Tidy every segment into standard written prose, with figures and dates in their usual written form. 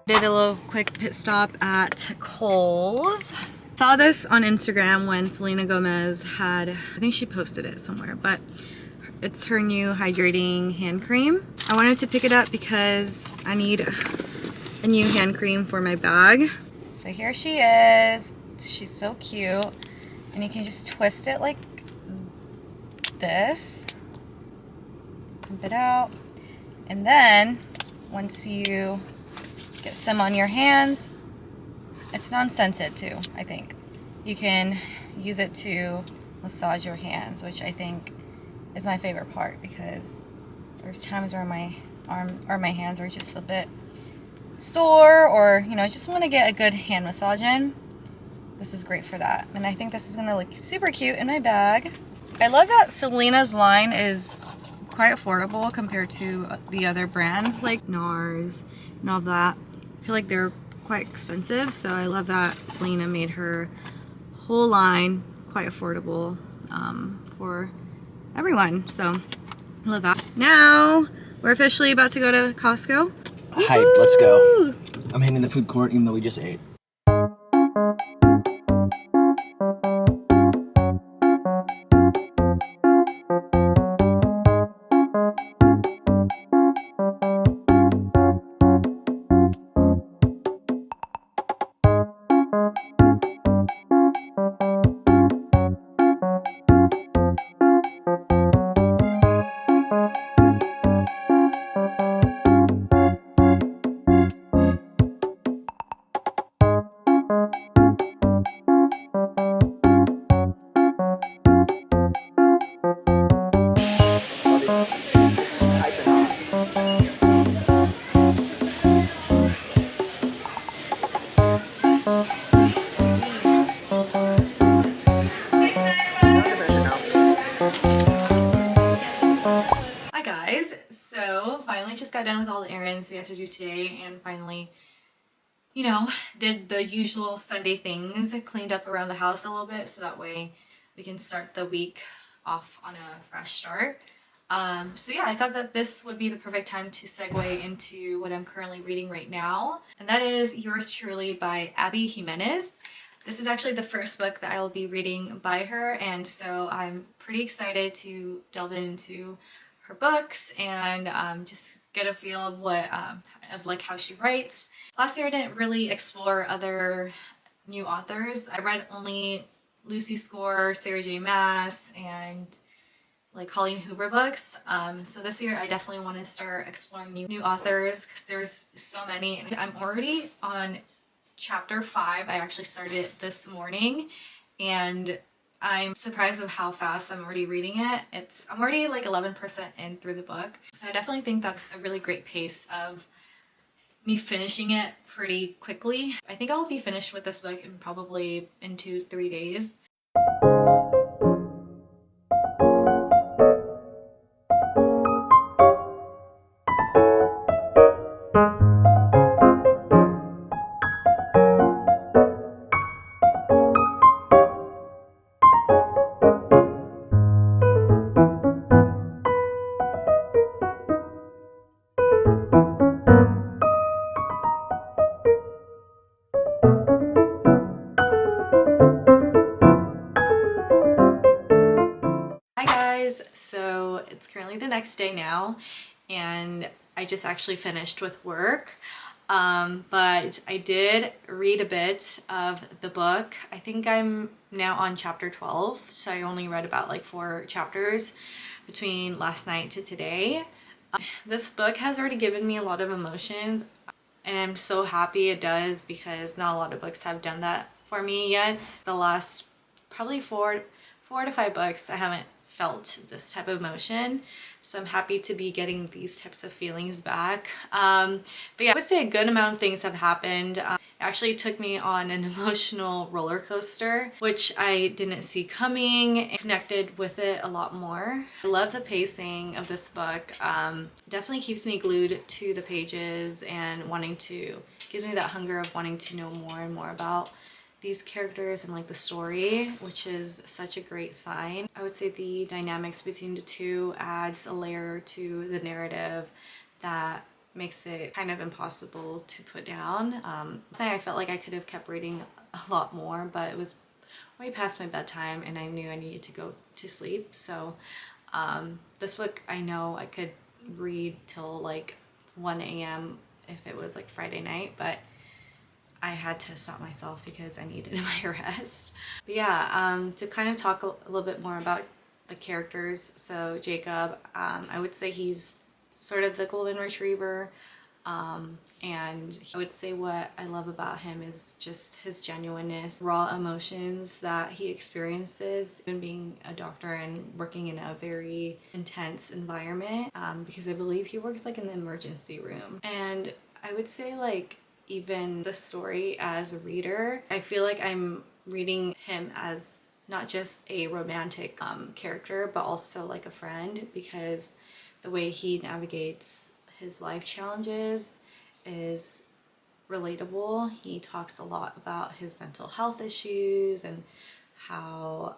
Did a little quick pit stop at Kohl's. Saw this on Instagram when Selena Gomez had, I think she posted it somewhere, but it's her new hydrating hand cream. I wanted to pick it up because I need a new hand cream for my bag. So here she is. She's so cute. And you can just twist it like this. Pump it out. And then once you get some on your hands, it's non-scented too, I think. You can use it to massage your hands, which I think is my favorite part because there's times where my arm or my hands are just a bit sore, or you know, just want to get a good hand massage in. This is great for that. And I think this is gonna look super cute in my bag. I love that Selena's line is quite affordable compared to the other brands like NARS and all that. I feel like they're quite expensive, so I love that Selena made her whole line quite affordable for everyone. So I love that. Now we're officially about to go to Costco. Hype, let's go. I'm hitting the food court even though we just ate. Hi guys, so finally just got done with all the errands we had to do today, and finally, you know, did the usual Sunday things, cleaned up around the house a little bit so that way we can start the week off on a fresh start. So yeah, I thought that this would be the perfect time to segue into what I'm currently reading right now, and that is Yours Truly by Abby Jimenez. This is actually the first book that I will be reading by her, and so I'm pretty excited to delve into her books and just get a feel of what of like how she writes. Last year I didn't really explore other new authors. I read only Lucy Score, Sarah J Maas, and like Colleen Hoover books. So this year I definitely want to start exploring new authors because there's so many. I'm already on chapter 5. I actually started it this morning, and I'm surprised with how fast I'm already reading it. I'm already like 11% in through the book. So I definitely think that's a really great pace of me finishing it pretty quickly. I think I'll be finished with this book in probably in 2-3 days. So it's currently the next day now, and I just actually finished with work, but I did read a bit of the book. I think I'm now on chapter 12, so I only read about like 4 chapters between last night to today. This book has already given me a lot of emotions, and I'm so happy it does because not a lot of books have done that for me yet. The last probably four to 5 books I haven't felt this type of emotion, so I'm happy to be getting these types of feelings back. But yeah, I would say a good amount of things have happened. It actually took me on an emotional roller coaster, which I didn't see coming, and connected with it a lot more. I love the pacing of this book. Definitely keeps me glued to the pages and gives me that hunger of wanting to know more and more about these characters and like the story, which is such a great sign. I would say the dynamics between the two adds a layer to the narrative that makes it kind of impossible to put down. I felt like I could have kept reading a lot more, but it was way past my bedtime and I knew I needed to go to sleep. So this book I know I could read till like 1 a.m. if it was like Friday night, but I had to stop myself because I needed my rest. But yeah, to kind of talk a little bit more about the characters. So Jacob, I would say he's sort of the golden retriever. And I would say what I love about him is just his genuineness, raw emotions that he experiences, even being a doctor and working in a very intense environment, because I believe he works like in the emergency room. And I would say like even the story as a reader, I feel like I'm reading him as not just a romantic character, but also like a friend, because the way he navigates his life challenges is relatable. He talks a lot about his mental health issues and how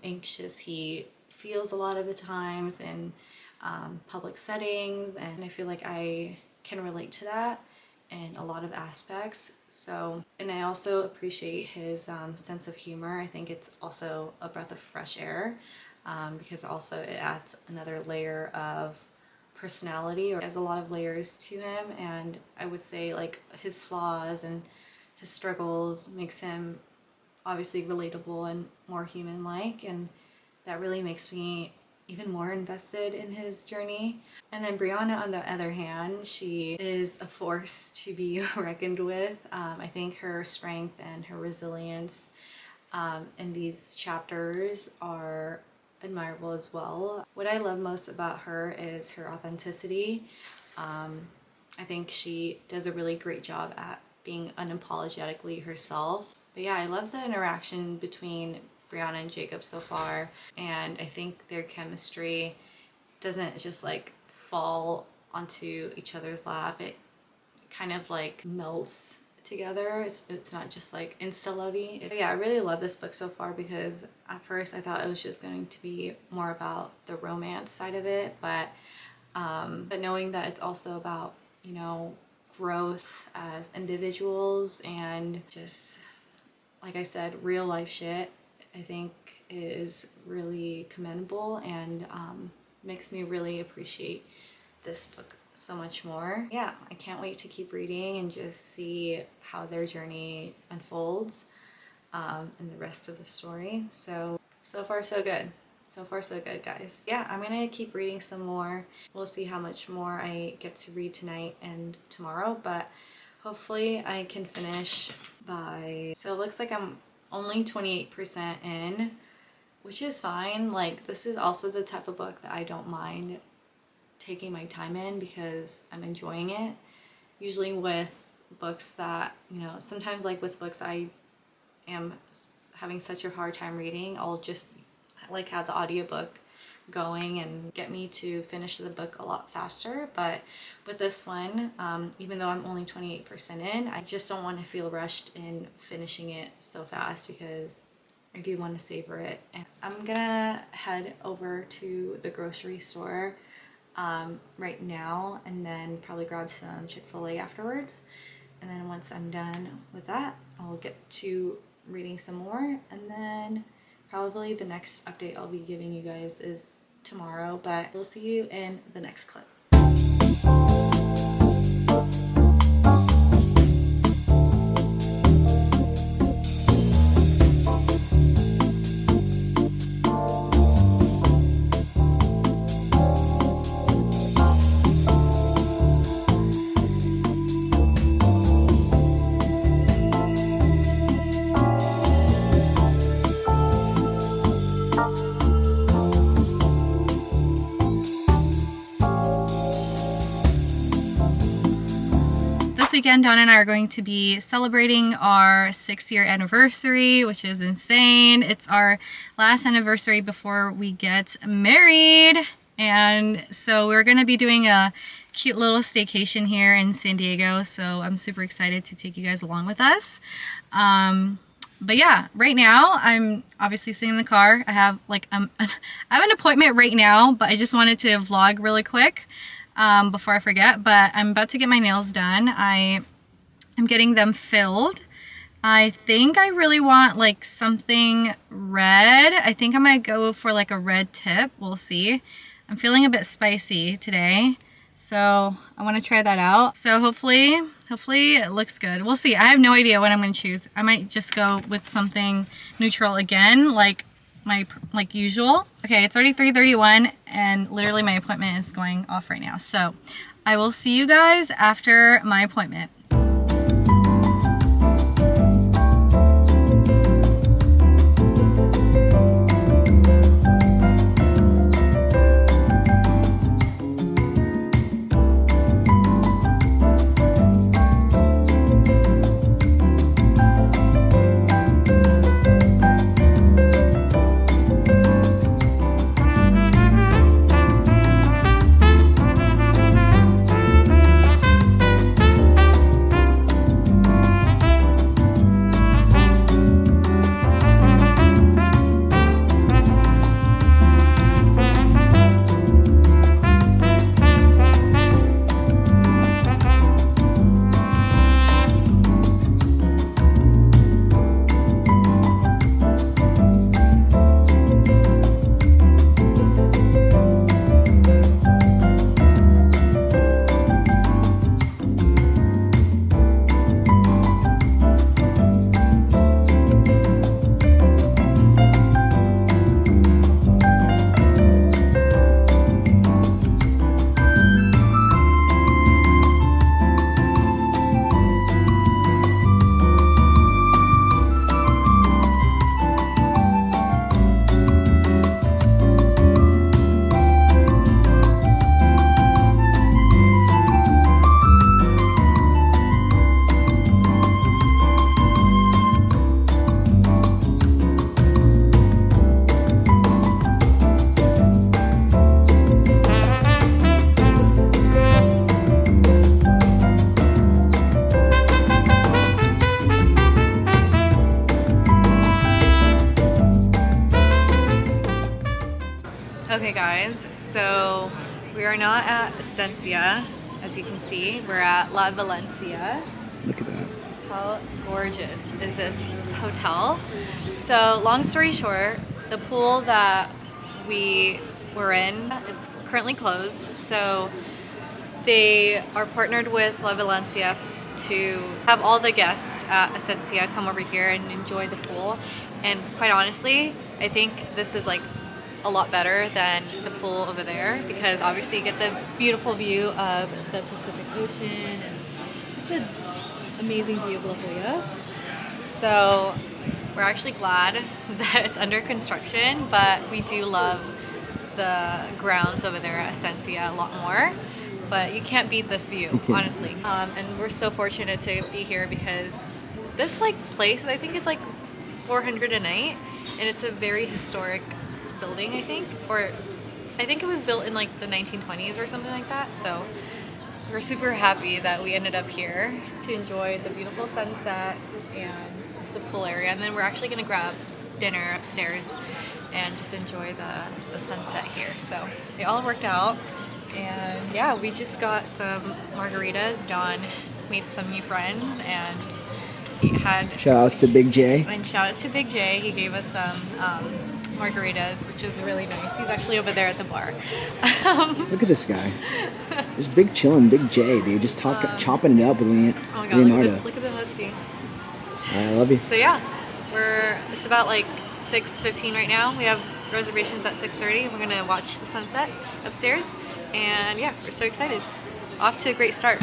anxious he feels a lot of the times in public settings, and I feel like I can relate to that in a lot of aspects. So, and I also appreciate his sense of humor. I think it's also a breath of fresh air, because also it adds another layer of personality, or has a lot of layers to him. And I would say like his flaws and his struggles makes him obviously relatable and more human-like, and that really makes me even more invested in his journey. And then Brianna, on the other hand, she is a force to be reckoned with. I think her strength and her resilience in these chapters are admirable as well. What I love most about her is her authenticity. I think she does a really great job at being unapologetically herself. But yeah, I love the interaction between Brianna and Jacob so far, and I think their chemistry doesn't just like fall onto each other's lap. It kind of like melts together. It's not just like insta-lovey. Yeah, I really love this book so far, because at first I thought it was just going to be more about the romance side of it, but knowing that it's also about, you know, growth as individuals and just, like I said, real life shit, I think is really commendable, and makes me really appreciate this book so much more. Yeah, I can't wait to keep reading and just see how their journey unfolds in the rest of the story. So far so good. So far so good, guys. Yeah, I'm gonna keep reading some more. We'll see how much more I get to read tonight and tomorrow, but hopefully I can finish by... So it looks like I'm only 28% in, which is fine. Like, this is also the type of book that I don't mind taking my time in because I'm enjoying it. Usually with books that, you know, sometimes like with books I am having such a hard time reading, I'll just like have the audiobook going and get me to finish the book a lot faster. But with this one, even though I'm only 28% in, I just don't want to feel rushed in finishing it so fast, because I do want to savor it. And I'm gonna head over to the grocery store right now, and then probably grab some Chick-fil-A afterwards. And then once I'm done with that, I'll get to reading some more, and then probably the next update I'll be giving you guys is tomorrow, but we'll see you in the next clip. This weekend, Dawn and I are going to be celebrating our 6-year anniversary, which is insane. It's our last anniversary before we get married. And so we're going to be doing a cute little staycation here in San Diego. So I'm super excited to take you guys along with us. But yeah, right now I'm obviously sitting in the car. I have like I have an appointment right now, but I just wanted to vlog really quick. before I forget, but I'm about to get my nails done. I am getting them filled. I think I really want like something red. I think I might go for like a red tip. We'll see. I'm feeling a bit spicy today, so I want to try that out. So hopefully it looks good. We'll see. I have no idea what I'm going to choose. I might just go with something neutral again, like usual. Okay, it's already 3:31 and literally my appointment is going off right now. So I will see you guys after my appointment. Okay guys, so we are not at Estancia, as you can see. We're at La Valencia. Look at that. How gorgeous is this hotel? So long story short, the pool that we were in, it's currently closed. So they are partnered with La Valencia to have all the guests at Estancia come over here and enjoy the pool. And quite honestly, I think this is like a lot better than the pool over there, because obviously you get the beautiful view of the Pacific Ocean and just an amazing view of La Jolla. So we're actually glad that it's under construction, but we do love the grounds over there at Estancia a lot more. But you can't beat this view, honestly. And we're so fortunate to be here because this place, I think, is like $400 a night, and it's a very historic building, I think, or I think it was built in like the 1920s or something like that. So we're super happy that we ended up here to enjoy the beautiful sunset and just the pool area. And then we're actually gonna grab dinner upstairs and just enjoy the sunset here. So it all worked out. And yeah, we just got some margaritas. Don made some new friends, and he had Shout outs to Big J. And shout out to Big J. He gave us some margaritas, which is really nice. He's actually over there at the bar. Look at this guy. There's Big Chillin', Big J, dude. Just chopping it up with Oh my god, Leonardo. look at the husky. I love you. So yeah, it's about like 6:15 right now. We have reservations at 6:30. We're gonna watch the sunset upstairs, and yeah, we're so excited. Off to a great start.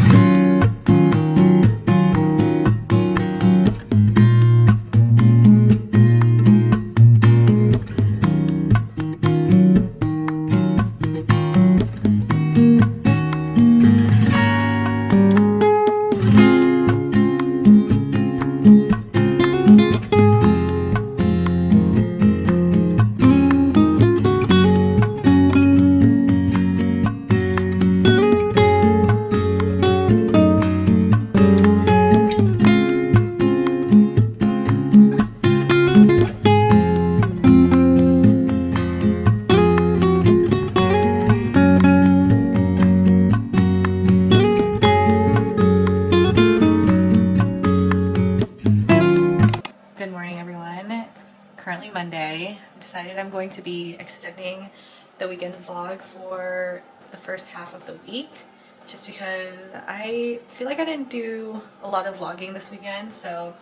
decided I'm going to be extending the weekend's vlog for the first half of the week, just because I feel like I didn't do a lot of vlogging this weekend, so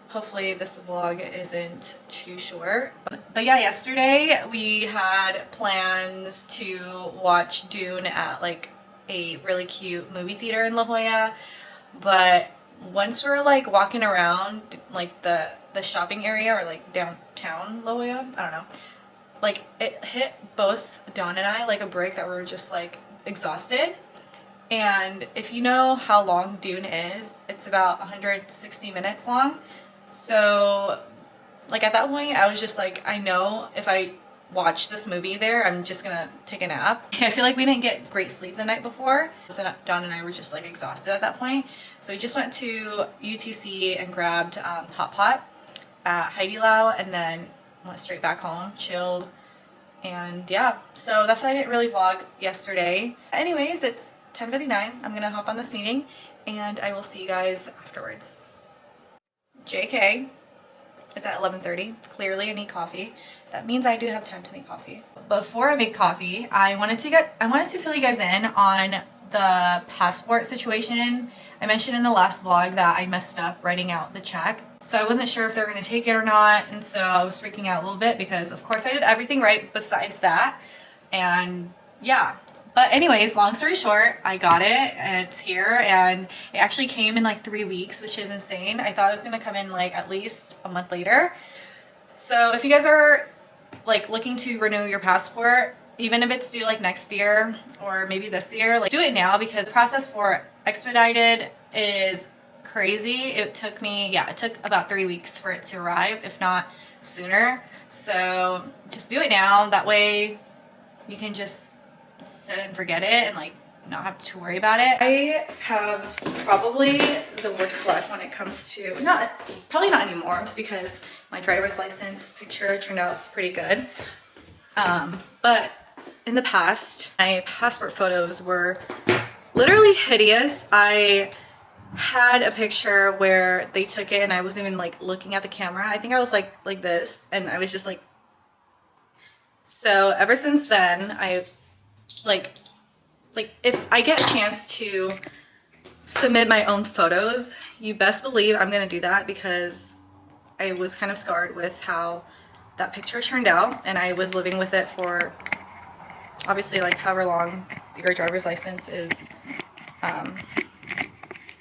hopefully this vlog isn't too short. But yeah, yesterday we had plans to watch Dune at like a really cute movie theater in La Jolla, but once we're like walking around like the shopping area or like downtown La Jolla, I don't know, like it hit both Dawn and I like a brick that we were just like exhausted. And if you know how long Dune is, it's about 160 minutes long. So like at that point I was just like, I know if I watch this movie there, I'm just gonna take a nap. I feel like we didn't get great sleep the night before. Dawn and I were just like exhausted at that point. So we just went to UTC and grabbed hot pot at Heidi Lau and then went straight back home, chilled, and yeah. So that's why I didn't really vlog yesterday. Anyways, it's 10:59. I'm gonna hop on this meeting and I will see you guys afterwards. JK. It's at 11:30. Clearly I need coffee. That means I do have time to make coffee. Before I make coffee, I wanted to fill you guys in on the passport situation. I mentioned in the last vlog that I messed up writing out the check. So I wasn't sure if they were gonna take it or not, and so I was freaking out a little bit because of course I did everything right besides that. And yeah. But anyways, long story short, I got it and it's here, and it actually came in like 3 weeks, which is insane. I thought it was gonna come in like at least a month later. So if you guys are like looking to renew your passport, even if it's due like next year or maybe this year, like do it now, because the process for expedited is crazy. It took about 3 weeks for it to arrive, if not sooner. So just do it now. That way you can just set it and forget it and like not have to worry about it. I have probably the worst luck when it comes to, probably not anymore, because my driver's license picture turned out pretty good. But in the past, my passport photos were literally hideous. I had a picture where they took it and I wasn't even like looking at the camera. I think I was like this, and I was just like, so ever since then, I like if I get a chance to submit my own photos, you best believe I'm gonna do that, because I was kind of scarred with how that picture turned out, and I was living with it for obviously like however long your driver's license is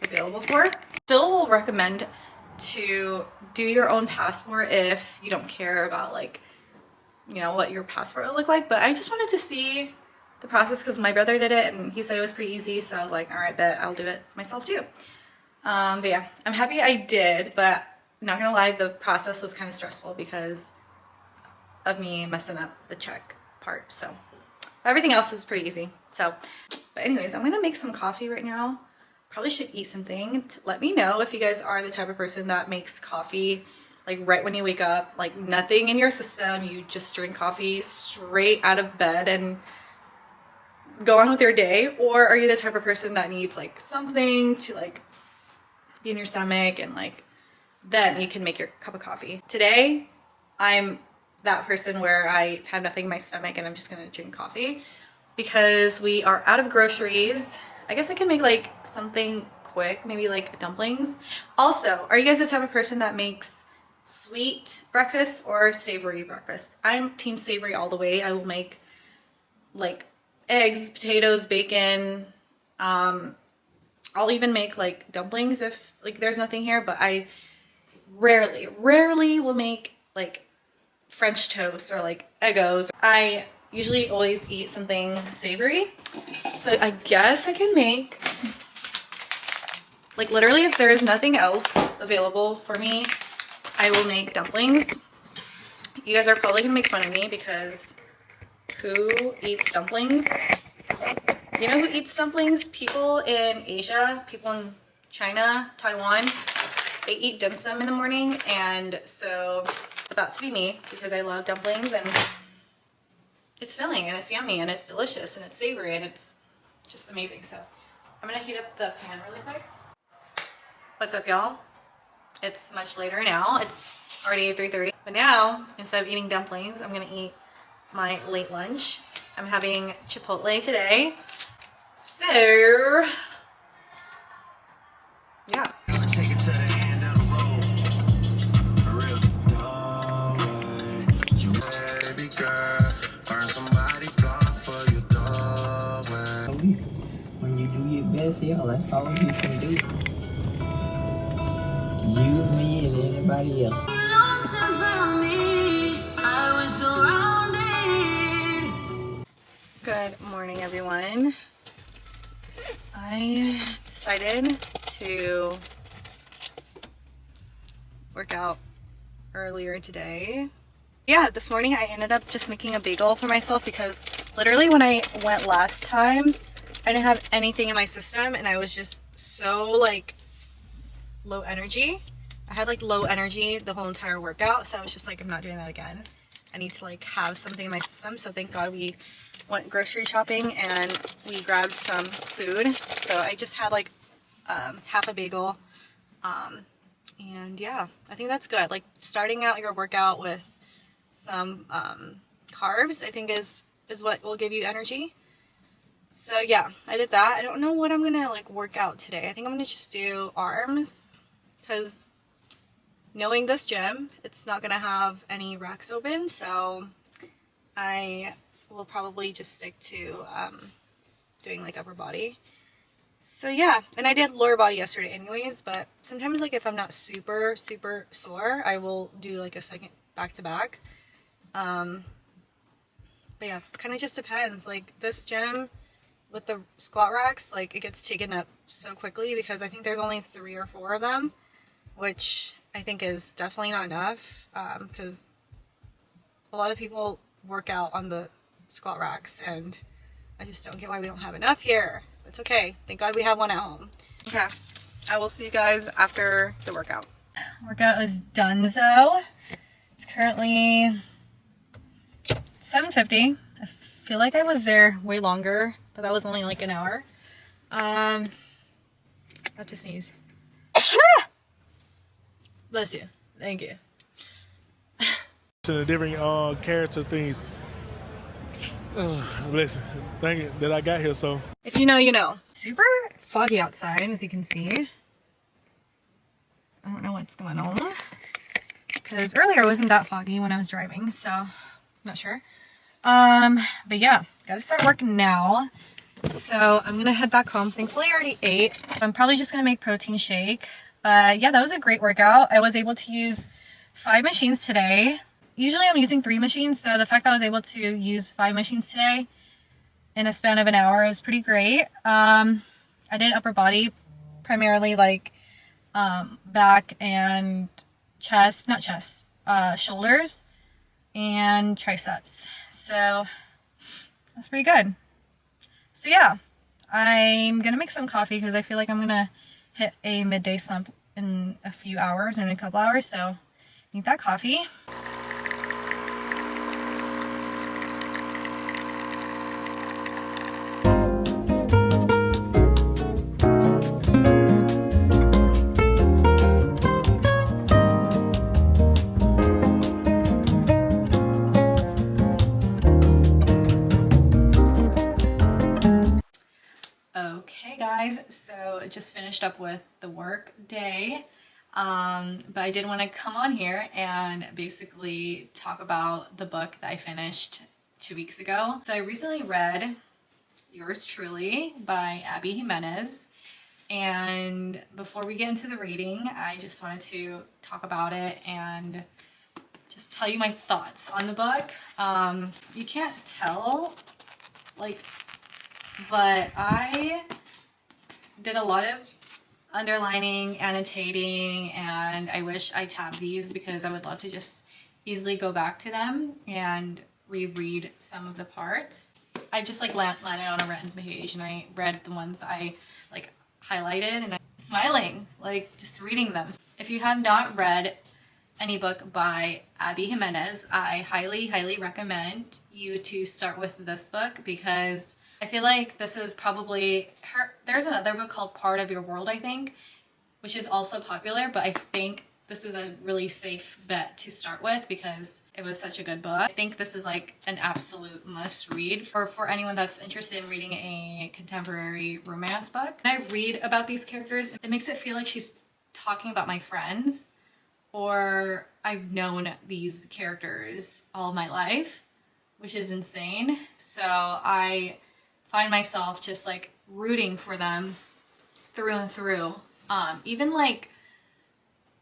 available for. Still will recommend to do your own passport if you don't care about like, you know, what your passport will look like. But I just wanted to see the process because my brother did it and he said it was pretty easy, so I was like, all right, bet I'll do it myself too. But yeah, I'm happy I did, but not gonna lie, the process was kind of stressful because of me messing up the check part. So everything else is pretty easy. So, but anyways, I'm gonna make some coffee right now. Probably should eat something. Let me know if you guys are the type of person that makes coffee like right when you wake up, like nothing in your system, you just drink coffee straight out of bed and go on with your day. Or are you the type of person that needs like something to like be in your stomach and like then you can make your cup of coffee? Today I'm that person where I have nothing in my stomach and I'm just gonna drink coffee because we are out of groceries. I guess I can make like something quick, maybe like dumplings. Also, are you guys the type of person that makes sweet breakfast or savory breakfast? I'm team savory all the way. I will make like eggs, potatoes, bacon. I'll even make like dumplings if like there's nothing here, but I rarely will make like French toast or like Eggos. I usually always eat something savory. So I guess I can make, like literally if there is nothing else available for me, I will make dumplings. You guys are probably gonna make fun of me because who eats dumplings? You know who eats dumplings? People in Asia, people in China, Taiwan, they eat dim sum in the morning, and so it's about to be me because I love dumplings and it's filling and it's yummy and it's delicious and it's savory and it's just amazing. So I'm gonna heat up the pan really quick. What's up, y'all? it's much later now. It's already 3:30. But now, instead of eating dumplings, I'm gonna eat my late lunch. I'm having Chipotle today. So, yeah. When you do your best, yeah, that's all you can do. You, me, and anybody else. Good morning, everyone. I decided to work out earlier today. Yeah, this morning I ended up just making a bagel for myself because literally when I went last time, I didn't have anything in my system and I was just so like low energy. I had like low energy the whole entire workout, so I was just like, I'm not doing that again. I need to like have something in my system. So thank God we went grocery shopping and we grabbed some food. So I just had like half a bagel. And yeah, I think that's good. Like starting out your workout with some carbs, I think is what will give you energy. So yeah, I did that. I don't know what I'm gonna like work out today. I think I'm gonna just do arms because knowing this gym, it's not gonna have any racks open, so I will probably just stick to doing like upper body. So yeah, and I did lower body yesterday anyways, but sometimes like if I'm not super sore, I will do like a second back to back. But yeah, kind of just depends. Like this gym with the squat racks, like it gets taken up so quickly because I think there's only 3 or 4 of them, which I think is definitely not enough because a lot of people work out on the squat racks and I just don't get why we don't have enough here. It's okay. Thank God we have one at home. Okay. I will see you guys after the workout. Workout is done, so it's currently 7:50. I feel like I was there way longer, but that was only like an hour. I have to sneeze. Bless you. Thank you. To the different character things. Listen, thank you that I got here. So If you know, you know. Super foggy outside, as you can see. I don't know what's going on. Because earlier it wasn't that foggy when I was driving, so I'm not sure. But yeah, gotta start working now. So I'm gonna head back home. Thankfully I already ate. I'm probably just gonna make protein shake. But yeah, that was a great workout. I was able to use 5 machines today. Usually I'm using 3 machines, so the fact that I was able to use 5 machines today in a span of an hour was pretty great. I did upper body, primarily like back and chest, not chest, shoulders and triceps. So that's pretty good. So yeah, I'm gonna make some coffee because I feel like I'm gonna hit a midday slump in a few hours, in a couple hours, so need that coffee. Okay guys, so just finished up with the work day, but I did want to come on here and basically talk about the book that I finished 2 weeks ago. So I recently read Yours Truly by Abby Jimenez, and before we get into the reading, I just wanted to talk about it and just tell you my thoughts on the book. You can't tell, like, but I did a lot of underlining, annotating, and I wish I tabbed these because I would love to just easily go back to them and reread some of the parts. I just like landed on a random page and I read the ones I like highlighted and I'm smiling, like just reading them. If you have not read any book by Abby Jimenez, I highly recommend you to start with this book because I feel like this is probably her. There's another book called Part of Your World, I think, which is also popular, but I think this is a really safe bet to start with because it was such a good book. I think this is like an absolute must read for anyone that's interested in reading a contemporary romance book. When I read about these characters, it makes it feel like she's talking about my friends, or I've known these characters all my life, which is insane. So I find myself just like rooting for them through and through. Even like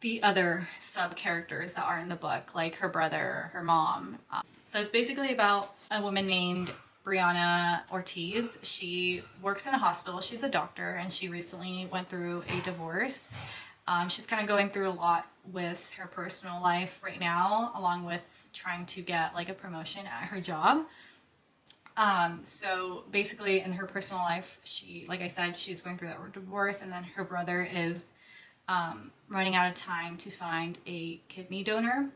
the other sub characters that are in the book, like her brother, her mom. So it's basically about a woman named Brianna Ortiz. She works in a hospital. She's a doctor, and she recently went through a divorce. She's kind of going through a lot with her personal life right now, along with trying to get like a promotion at her job. So basically in her personal life, she, like I said, she's going through that divorce, and then her brother is running out of time to find a kidney donor.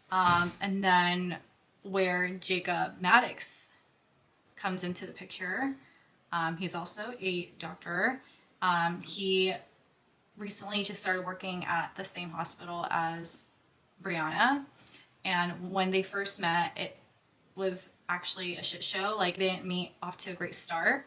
And then where Jacob Maddox comes into the picture, he's also a doctor. He recently just started working at the same hospital as Brianna, and when they first met, it was actually a shit show. Like, they didn't meet off to a great start.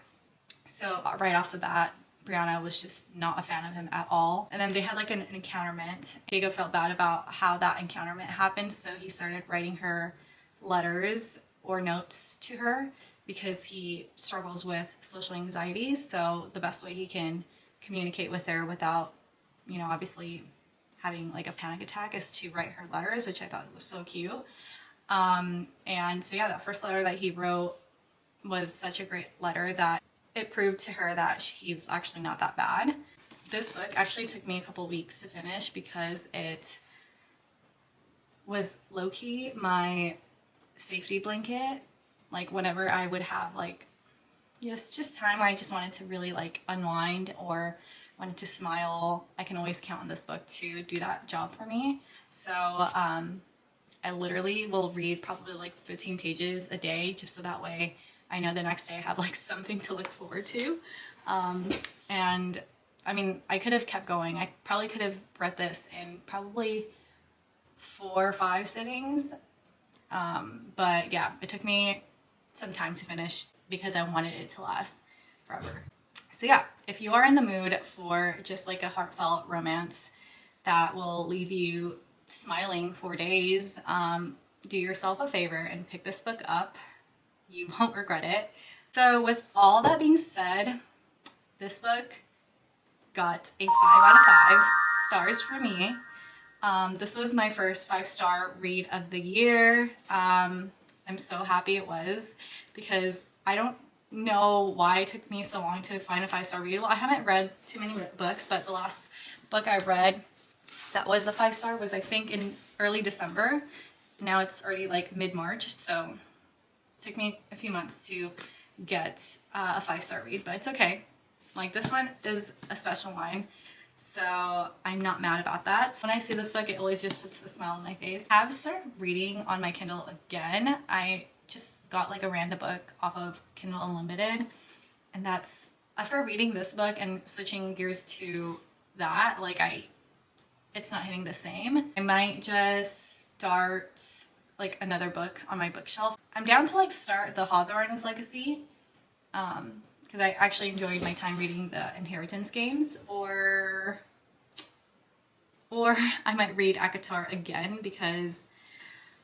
So right off the bat, Brianna was just not a fan of him at all. And then they had like an encounterment. Jacob felt bad about how that encounterment happened, so he started writing her letters or notes to her because he struggles with social anxiety. So the best way he can communicate with her without, you know, obviously having like a panic attack is to write her letters, which I thought was so cute. And so yeah, that first letter that he wrote was such a great letter that it proved to her that he's actually not that bad. This book actually took me a couple weeks to finish because it was low-key my safety blanket. Like, whenever I would have like just time where I just wanted to really like unwind or wanted to smile, I can always count on this book to do that job for me. So I literally will read probably like 15 pages a day, just so that way I know the next day I have like something to look forward to. And I mean, I could have kept going. I probably could have read this in probably 4 or 5 sittings. But yeah, it took me some time to finish because I wanted it to last forever. So yeah, if you are in the mood for just like a heartfelt romance that will leave you smiling for days, do yourself a favor and pick this book up. You won't regret it. So with all that being said, this book got a 5 out of 5 stars for me. This was my first 5-star read of the year. I'm so happy it was, because I don't know why it took me so long to find a 5-star read. Well, I haven't read too many books, but the last book I read that was a 5-star was, I think, in early December. Now it's already like mid-March, so it took me a few months to get a 5-star read, but it's okay. Like, this one is a special one, so I'm not mad about that. When I see this book, it always just puts a smile on my face. I have started reading on my Kindle again. I just got like a random book off of Kindle Unlimited, and that's, after reading this book and switching gears to that, like, it's not hitting the same. I might just start like another book on my bookshelf. I'm down to like start the Hawthorne's Legacy, because I actually enjoyed my time reading the Inheritance games, or I might read ACOTAR again, because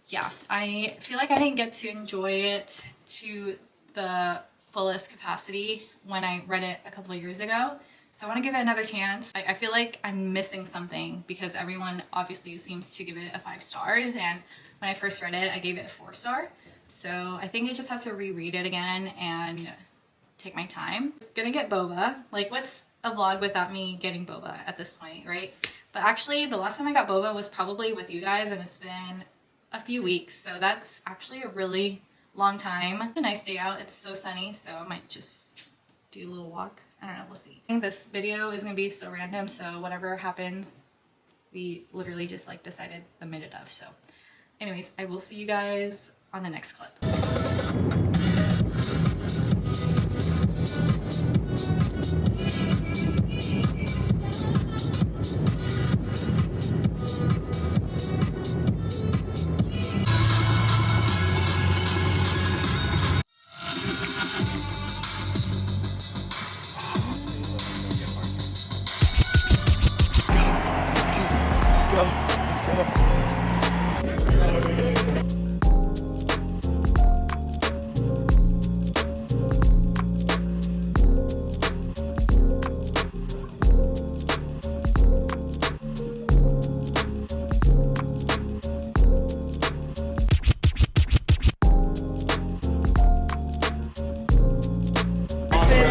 yeah, I feel like I didn't get to enjoy it to the fullest capacity when I read it a couple of years ago. So I want to give it another chance. I feel like I'm missing something, because everyone obviously seems to give it a 5 stars, and when I first read it, I gave it a 4-star. So I think I just have to reread it again and take my time. Gonna get boba. Like, what's a vlog without me getting boba at this point, right? But actually, the last time I got boba was probably with you guys, and it's been a few weeks, so that's actually a really long time. It's a nice day out. It's so sunny, so I might just do a little walk. I don't know, we'll see. I think this video is gonna be so random, so whatever happens, we literally just like decided the minute of. So anyways, I will see you guys on the next clip.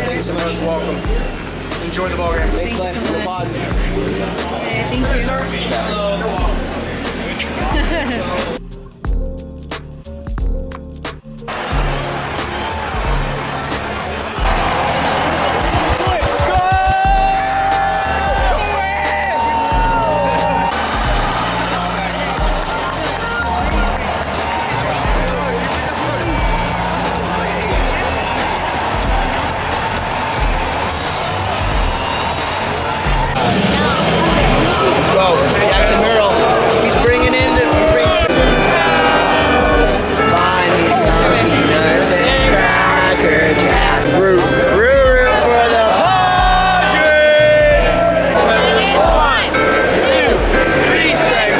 Thanks so much. Welcome. Enjoy the ball game. Thanks, Clay. No pause. Thank you. Let's go. Jackson Merrill. He's bringing in the. Find me some peanuts and Cracker Jack. Root for the Padres. 1, 2, 3, 6.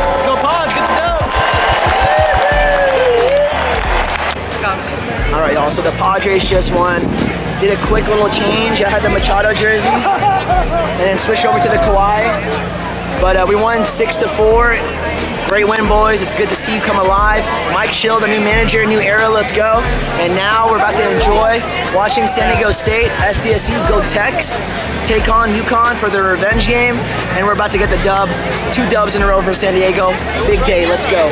Let's go, Pods. Good to go. All right, y'all. So the Padres just won. Did a quick little change. I had the Machado jersey, and then switched over to the Kawhi. But we won 6-4. Great win, boys. It's good to see you come alive. Mike Schill, the new manager, new era. Let's go. And now we're about to enjoy watching San Diego State, SDSU, go Tex, take on UConn for their revenge game. And we're about to get the dub. 2 dubs in a row for San Diego. Big day. Let's go.